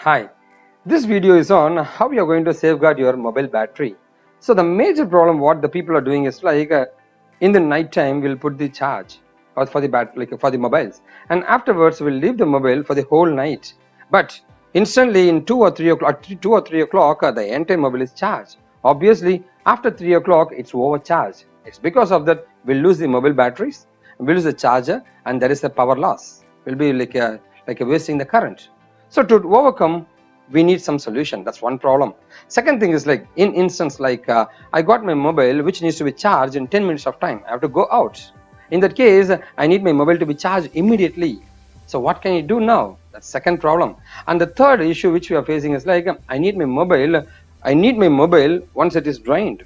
Hi, this video is on how you are going to safeguard your mobile battery. So the major problem what the people are doing is like in the night time we'll put the charge or for the for the mobiles, and afterwards we'll leave the mobile for the whole night. But instantly in 2 or 3 o'clock the entire mobile is charged. Obviously after 3 o'clock it's overcharged. It's because of that we'll lose the mobile batteries, we'll lose the charger, and there is a power loss. We'll be like wasting the current. So to overcome, we need some solution. That's one problem. Second thing is like in instance like I got my mobile which needs to be charged in 10 minutes of time. I have to go out. In that case, I need my mobile to be charged immediately. So what can you do now? That's second problem. And the third issue which we are facing is like I need my mobile once it is drained.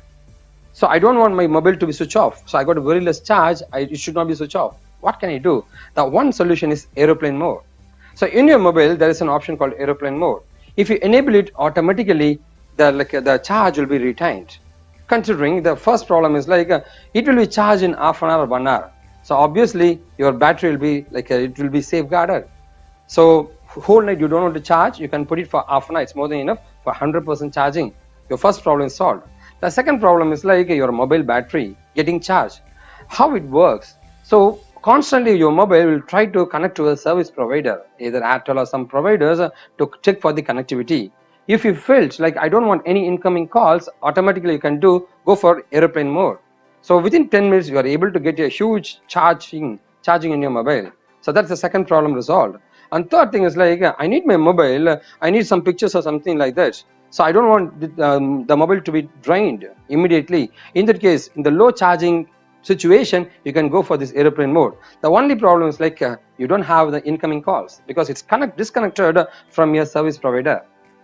So I don't want my mobile to be switched off. So I got a very less charge. It should not be switched off. What can I do? The one solution is aeroplane mode. So in your mobile there is an option called aeroplane mode. If you enable it, automatically the charge will be retained. Considering the first problem is like it will be charged in half an hour or 1 hour. So obviously your battery will be it will be safeguarded. So whole night you don't want to charge, you can put it for half an hour. It's more than enough for 100% charging. Your first problem is solved. The second problem is like your mobile battery getting charged. How it works? So constantly your mobile will try to connect to a service provider, either Airtel or some providers, to check for the connectivity. If you felt like I don't want any incoming calls, automatically you can go for airplane mode. So within 10 minutes you are able to get a huge charging in your mobile. So that's the second problem resolved. And third thing is like I need my mobile, I need some pictures or something like that. So I don't want the mobile to be drained immediately. In that case, in the low charging situation, you can go for this airplane mode. The only problem is like you don't have the incoming calls because it's disconnected from your service provider.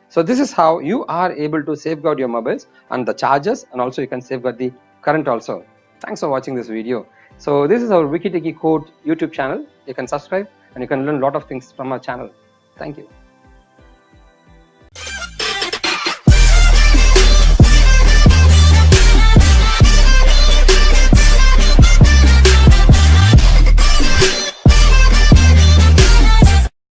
So this is how you are able to safeguard your mobiles and the charges, and also you can safeguard the current also. Thanks for watching this video. So this is our Wikitechy Code YouTube channel. You can subscribe and you can learn a lot of things from our channel. Thank you.